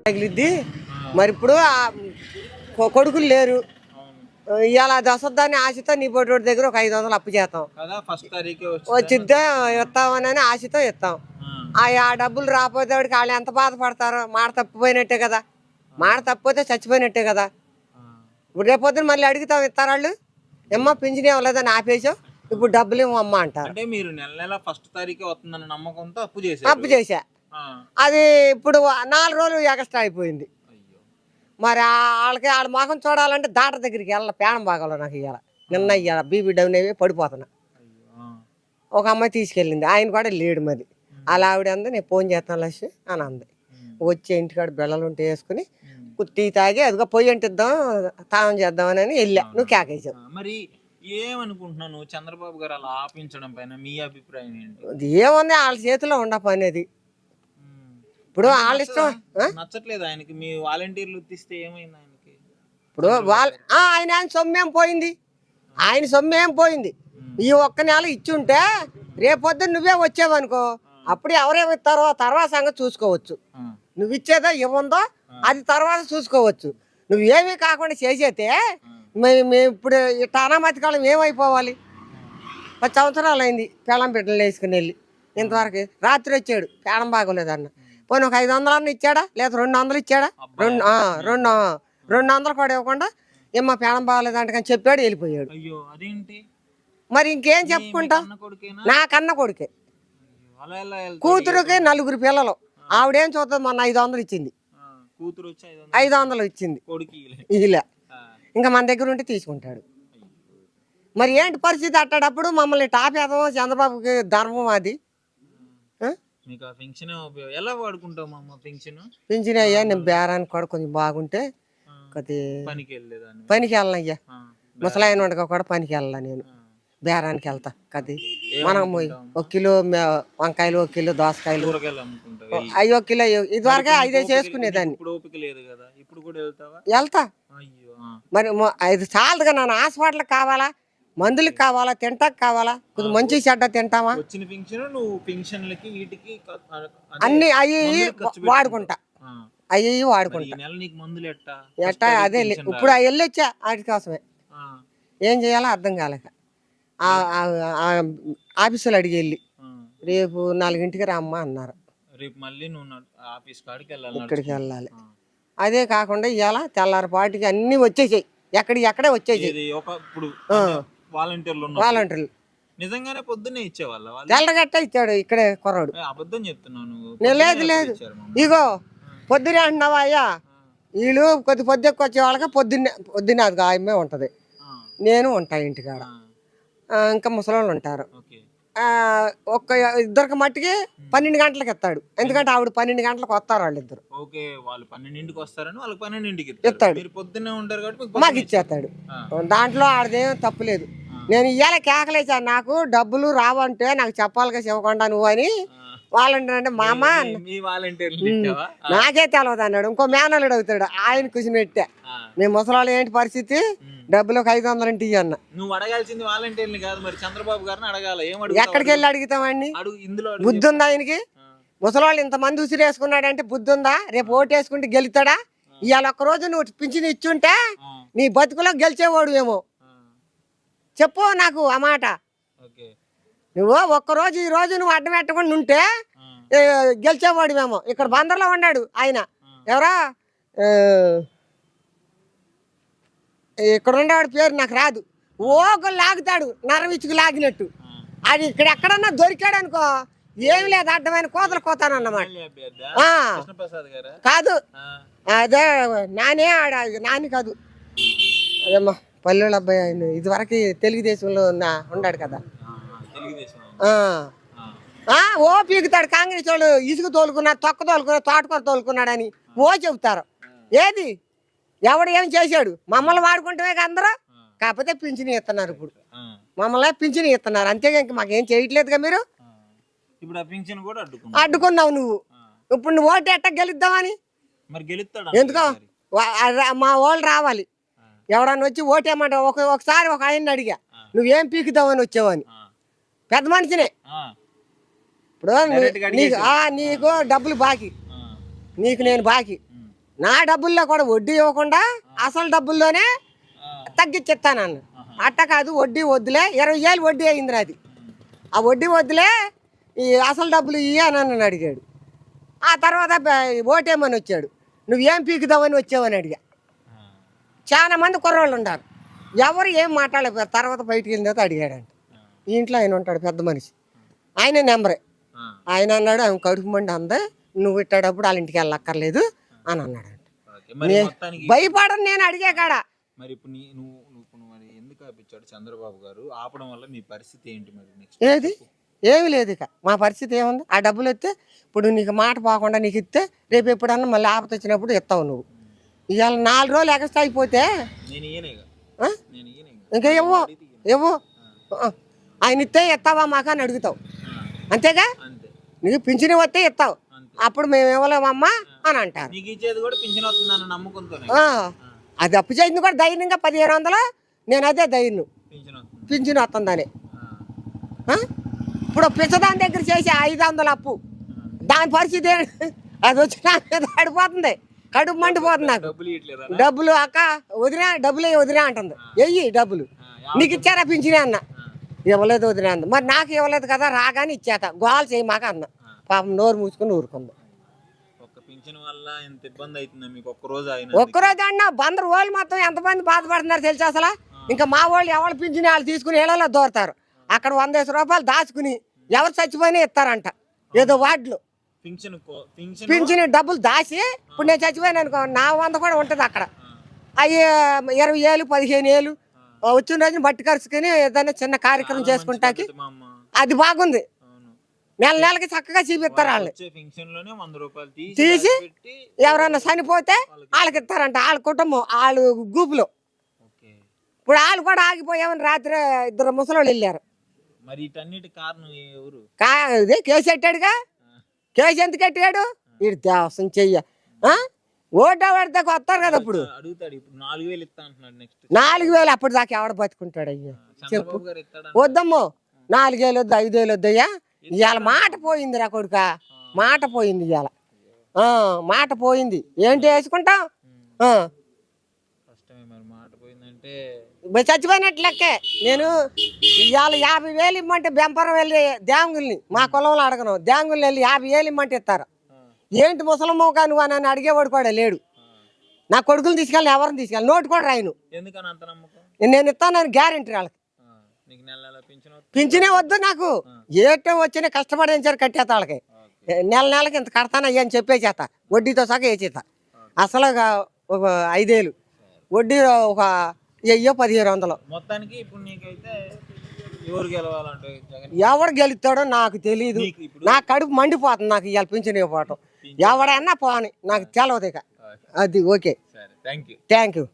తగిలిద్ది. మరి ఇప్పుడు కొడుకులు లేరు. ఇలా దశదాన్ని ఆశతో నీ పోటీ దగ్గర ఒక 500 అప్పు చేస్తాం, వచ్చిద్దా ఇస్తామని ఆశతో ఇస్తాం. ఆ డబ్బులు రాకపోతే వాడికి వాళ్ళు ఎంత బాధపడతారో. మాట తప్పిపోయినట్టే కదా, మాట తప్పిపోతే చచ్చిపోయినట్టే కదా. ఇప్పుడు రేపొద్దున మళ్ళీ అడుగుతాం, ఇస్తారు వాళ్ళు. ఏమ్మా పింఛన్ ఇవ్వలేదని ఆపేసావు, ఇప్పుడు డబ్బులు ఇవ్వమ్మా అంటారు. అంటే మీరు నెల ఫస్ట్ తారీఖే వస్తుందని నమ్మకంతో అప్పు చేసా. అది ఇప్పుడు 4 రోజులు ఎక్స్ట్రా అయిపోయింది. మరి వాళ్ళ మొఖం చూడాలంటే డాక్టర్ దగ్గరికి వెళ్ళాలి. పేడం బాగాలో నాకు ఇవ్వాలి. నిన్న ఇవ్వాలి బీపీ డౌన్ అయ్యి పడిపోతున్నా. ఒక అమ్మాయి తీసుకెళ్ళింది, ఆయన కూడా లేడు. మరి అలా ఆవిడ అంది, నేను ఫోన్ చేస్తాను లక్ష్మి అని అంది. వచ్చి ఇంటికాడ బిళ్ళలు ఉంటే వేసుకుని టీ తాగి అదిగో పొయ్యి అంటిద్దాం తానం చేద్దామని వెళ్ళా. నువ్వు కేకేసావు. మరి ఏమనుకుంటున్నాను చంద్రబాబు గారు అలా ఆపించడం పైన మీ అభిప్రాయం ఏంటి? ఏముంది, వాళ్ళ చేతిలో ఉండ పని అది. ఇప్పుడు వాళ్ళ ఇష్టం. నచ్చట్లేదు ఆయనకి మీ వాలంటీర్లు తీస్తే ఏమైంది ఆయనకి? ఇప్పుడు ఆయన సొమ్మేం పోయింది, ఆయన సొమ్మేం పోయింది. ఈ ఒక్క నెల ఇచ్చుంటే రేపొద్దున నువ్వే వచ్చావనుకో, అప్పుడు ఎవరేమి ఇస్తారో తర్వాత సంగతి చూసుకోవచ్చు. నువ్వు ఇచ్చేదో ఇవ్వందో అది తర్వాత చూసుకోవచ్చు. నువ్వు ఏమీ కాకుండా చేసేస్తే మేము ఇప్పుడు ఇట్లా అనామతి కాలం ఏమైపోవాలి? 10 సంవత్సరాలు అయింది పెళ్ళం బిడ్డలు వేసుకుని వెళ్ళి. ఇంతవరకు రాత్రి వచ్చాడు, పేడం బాగోలేదన్న. పోనీ ఒక 500 అన్న ఇచ్చాడా, లేదా 200 ఇచ్చాడా? 200 కూడా ఇవ్వకుండా ఏమ్మా పేడం బాగోలేదంట కానీ చెప్పాడు, వెళ్ళిపోయాడు. మరి ఇంకేం చెప్పుకుంటా? నా కన్న కొడుకే, కూతురుకి 4 పిల్లలు. ఆవిడేం చూస్తుంది, మొన్న 500 ఇచ్చింది, 500 ఇచ్చింది. ఇలా ఇంకా మన దగ్గర ఉంటే తీసుకుంటాడు. మరి ఏంటి పరిస్థితి? అట్టేటప్పుడు మమ్మల్ని టాప్ ఏదో చంద్రబాబుకి ధర్మం అది. పింఛన్ అయ్యా, నేను బేరానికి కూడా కొంచెం బాగుంటే పనికి వెళ్ళనయ్యా. ముసలాయన ఉండగా కూడా పనికి వెళ్ళా, నేను బేరానికి వెళ్తా కది. మనం 1 కిలో వంకాయలు, 1 కిలో దోసకాయలు, అవి 1 కిలో. ఇదివరకే 5 చేసుకునేదాన్ని. వెళ్తా. మరి 5 చాలదుగా. నన్ను హాస్పిటల్కి కావాలా, మందులకు కావాలా, తింటాకి కావాలా, కొంచెం మంచి చెడ్డ తింటామా, అన్ని అవి వాడుకుంటా, అవి వాడుకుంటా. ఎట్టా అదే ఇప్పుడు వెళ్ళొచ్చా వాటి కోసమే. ఏం చేయాలో అర్థం కాలేక ఆఫీసులో అడిగి వెళ్ళి రేపు 4 రామ్మా అన్నారు. ఇక్కడికి వెళ్ళాలి. అదే కాకుండా ఇవాళ తెల్లారిపాటికి అన్ని వచ్చేసాయి, ఎక్కడే వచ్చేసాయి వాలంటీర్లు. నిజంగానే పొద్దున్నే ఇచ్చేవాళ్ళ? తెల్లగట్ట ఇచ్చాడు ఇక్కడే కుర్రాడు. అబద్ధం చెప్తున్నాను. లేదు ఇగో పొద్దునే అంటున్నావా అయ్యా, వీళ్ళు పొద్దు ఎక్కువ వచ్చే వాళ్ళకి పొద్దున్నే అది గాయమే ఉంటది. నేను ఉంటా ఇంటికాడ, ఇంకా ముసలోళ్ళు ఉంటారు. ఒక్క ఇద్దరికి మట్టికి 12 గంటలకు ఇస్తాడు. ఎందుకంటే ఆవిడ 12 గంటలకు వస్తారు వాళ్ళిద్దరు. ఇస్తాడు, మాకు ఇచ్చేస్తాడు. దాంట్లో ఆడదేం తప్పులేదు. నేను ఇవాళ కేకలేసాను, నాకు డబ్బులు రావంటే నాకు చెప్పాలిగా ఇవ్వకుండా నువ్వు అని. వాలంటీర్ అంటే మా అమ్మ నాకే తెలవదు అన్నాడు. ఇంకో మేనల్లుడు అవుతాడు, ఆయన కూర్చుని పెట్టా. మేము ముసలాళ్ళు ఏంటి పరిస్థితి, డబ్బులు ఒక 500 ఇంటి అన్న. నువ్వు అడగాల్సింది వాలంటీర్ని కాదు, మరి చంద్రబాబు గారిని అడగాలి. ఎక్కడికి వెళ్ళి అడుగుతామండి? బుద్ధి ఉందా ఆయనకి? ముసలాళ్ళు ఇంతమంది ఉసిరేసుకున్నాడంటే బుద్ధి ఉందా? రేపు ఓటు వేసుకుంటే గెలుతాడా? ఇవాళ ఒక్కరోజు నువ్వు పింఛన్ ఇచ్చుంటే నీ బతుకులో గెలిచేవాడు ఏమో. చెప్పు నాకు ఆ మాట. నువ్వు ఒక్కరోజు ఈ రోజు నువ్వు అడ్డం పెట్టకుండా ఉంటే గెలిచేవాడు ఏమో. ఇక్కడ బందర్లో ఉన్నాడు ఆయన, ఎవరా ఇక్కడ ఉండేవాడు పేరు నాకు రాదు. ఒకళ్ళు లాగుతాడు నరవిచ్చుకు లాగినట్టు. అది ఇక్కడ ఎక్కడన్నా దొరికాడు అనుకో, ఏమి లేదు, అడ్డమైన కోతలు కోతానన్నమాట. కాదు అదే నానే నాని కాదు, అదేమ్మా పల్లెళ్ళ అబ్బాయి. ఆయన ఇదివరకు తెలుగుదేశంలో ఉన్నాడు కదా. ఓ పీకుతాడు కాంగ్రెస్ వాళ్ళు. ఇసుక తోలుకున్నాడు, తొక్క తోలుకున్నాడు, తోటకూర తోలుకున్నాడని ఓ చెబుతారు. ఏది ఎవడు ఏం చేశాడు? మమ్మల్ని వాడుకుంటే అందరూ. కాకపోతే పింఛన్ ఇస్తున్నారు. ఇప్పుడు మమ్మల్ని పింఛన్ ఇస్తున్నారు, అంతేగా. ఇంక మాకేం చేయట్లేదుగా మీరు. అడ్డుకున్నావు నువ్వు. ఇప్పుడు నువ్వు ఓటు ఎట్ట గెలుద్దామని. ఎందుకో మా వాళ్ళు రావాలి. ఎవడన్నా వచ్చి ఓటేయమంట. ఒకసారి ఒక ఆయన్ని అడిగా, నువ్వేం పీకుతావని వచ్చావని. పెద్ద మనిషినే. ఇప్పుడు నీకు డబ్బులు బాకీ నీకు నేను బాకీ. నా డబ్బుల్లో కూడా వడ్డీ ఇవ్వకుండా అసలు డబ్బుల్లోనే తగ్గించిస్తానన్న. అట్ట కాదు, వడ్డీ వద్దులే, 20 ఏళ్ళు వడ్డీ అయింది నాది. ఆ వడ్డీ వద్దులే, ఈ అసలు డబ్బులు ఇయ్యి అని నన్ను అడిగాడు. ఆ తర్వాత ఓటేమని వచ్చాడు. నువ్వేం పీకుదావని వచ్చావని అడిగా. చాలా మంది కుర్రోళ్ళు ఉన్నారు, ఎవరు ఏం మాట్లాడలేకపోయారు. తర్వాత బయటికి వెళ్ళిన తర్వాత అడిగాడంట. ఈ ఇంట్లో ఆయన ఉంటాడు పెద్ద మనిషి, ఆయన నెంబరే. ఆయన అన్నాడు, ఆమె కడుపు మండి అందే, నువ్వు ఇట్టేటప్పుడు వాళ్ళ ఇంటికి వెళ్ళక్కర్లేదు అని అన్నాడు. భయపడను నేను అడిగే కాడ. మరి ఇప్పుడు నువ్వు మరి ఎందుకు ఆపించాడు చంద్రబాబు గారు? ఆపడం వల్ల మీ పరిస్థితి ఏంటి మరి నెక్స్ట్? ఏది ఏమి లేదు, ఇక మా పరిస్థితి ఏముంది? ఆ డబ్బులు వస్తే ఇప్పుడు నీకు మాట పోకుండా నీకు ఇస్తే రేపు ఎప్పుడన్నా మళ్ళీ ఆపత వచ్చినప్పుడు ఇస్తావు నువ్వు. ఇవాళ 4 రోజులు ఎక్స్ట్రా అయిపోతే ఇంకా ఇవ్వు ఆయన ఇస్తే ఇస్తావా మాకు అని అడుగుతావు, అంతేగా? నీకు పింఛను వస్తే ఇస్తావు, అప్పుడు మేము ఇవ్వలేమమ్మా అని అంటారు. అది అప్పు చేయింది కూడా ధైర్యంగా 1500, నేను అదే ధైర్యం పింఛను వస్తుందని. ఇప్పుడు పిచ్చదాని దగ్గర చేసి 500 అప్పు, దాని పరిస్థితి అది వచ్చి నా మీద పడిపోతుంది, కడుపు మండిపోతుంది నాకు. డబ్బులు అక్క వదినా, డబ్బులు వదినా అంటుంది. వెయ్యి డబ్బులు నీకు ఇచ్చారా పింఛనే అన్న. ఇవ్వలేదు వదినా అంది. మరి నాకు ఇవ్వలేదు కదా, రాగానే ఇచ్చేత గోల్ చేయి మాక అన్న. పాపం నోరు మూసుకుని ఊరుకుంది. ఒక్కరోజు అన్నా 100 రోజులు మొత్తం ఎంతమంది బాధపడుతున్నారు తెలుసు అసలు. ఇంకా మా వాళ్ళు ఎవరు పింఛని వాళ్ళు తీసుకుని ఇళ్లలో దోరుతారు. అక్కడ 100 రూపాయలు దాచుకుని ఎవరు చచ్చిపోయినా ఇస్తారంట. ఏదో వార్డులు పింఛని డబ్బులు దాచి, ఇప్పుడు నేను చచ్చిపోయాను అనుకో, నా 100 కూడా ఉంటుంది అక్కడ. అవి 20 ఏళ్ళు 15 ఏళ్ళు వచ్చిన రోజున బట్టి ఖర్చుకుని ఏదైనా చిన్న కార్యక్రమం చేసుకుంటాకి అది బాగుంది. నెలకి చక్కగా చూపిస్తారు. వాళ్ళు తీసి ఎవరన్నా చనిపోతే వాళ్ళకి ఇస్తారంట, వాళ్ళ కుటుంబం వాళ్ళ గ్రూపులో. ఇప్పుడు వాళ్ళు కూడా ఆగిపోయామని రాత్రి 2 ముసలోళ్ళు వెళ్ళారు. ఇదే కేసు పెట్టాడుగా. కేసు ఎందుకు కట్టాడు? వీడు దేవసం చెయ్య ఓటు పడితే వస్తారు కదా. ఇప్పుడు 4000 అప్పుడు దాకా ఎవడ బతుకుంటాడు? అయ్యా చెప్పు. వద్దమ్మో 4 ఏళ్ళు వద్దు, 5 ఏళ్ళు వద్దయ్యా. ఇవాళ మాట పోయింది రా కొడుక, మాట పోయింది ఇవాళ, మాట పోయింది. ఏంటి వేసుకుంటాం? చచ్చిపోయినట్టు లెక్కే. నేను ఇవాళ 50,000 ఇమ్మంటే బెంపరం వెళ్ళి ధ్యాంగుల్ని, మా కులంలో అడగను, ధ్యాంగుల్ని వెళ్ళి 50,000 ఇమ్మంటే ఇస్తారు. ఏంటి ముసలమ్మో కానీ నువ్వు అని అడిగేవాడు కూడా లేడు. నా కొడుకులు తీసుకెళ్ళి ఎవరిని తీసుకెళ్ళి నోటు కూడా రాయను. నేను ఇస్తానని గ్యారెంటీ వాళ్ళకి. పింఛనే వద్దు నాకు, ఏటో వచ్చినా కష్టపడేసారు కట్టేత వాళ్ళకి. నెలకి ఇంత కడతాను అయ్యా అని చెప్పేచేత, వడ్డీతో సగం వేసేత. అసలు ఒక 5 ఏళ్ళు వడ్డీ, ఒక 1500. మొత్తానికి ఇప్పుడు నీకైతే ఎవడు గెలుస్తాడో నాకు తెలియదు. నా కడుపు మండిపోతుంది నాకు ఇవాళ పింఛన్ ఇవ్వటం. ఎవడన్నా పోని నాకు తెలవదు ఇక. అది ఓకే, థ్యాంక్ యూ.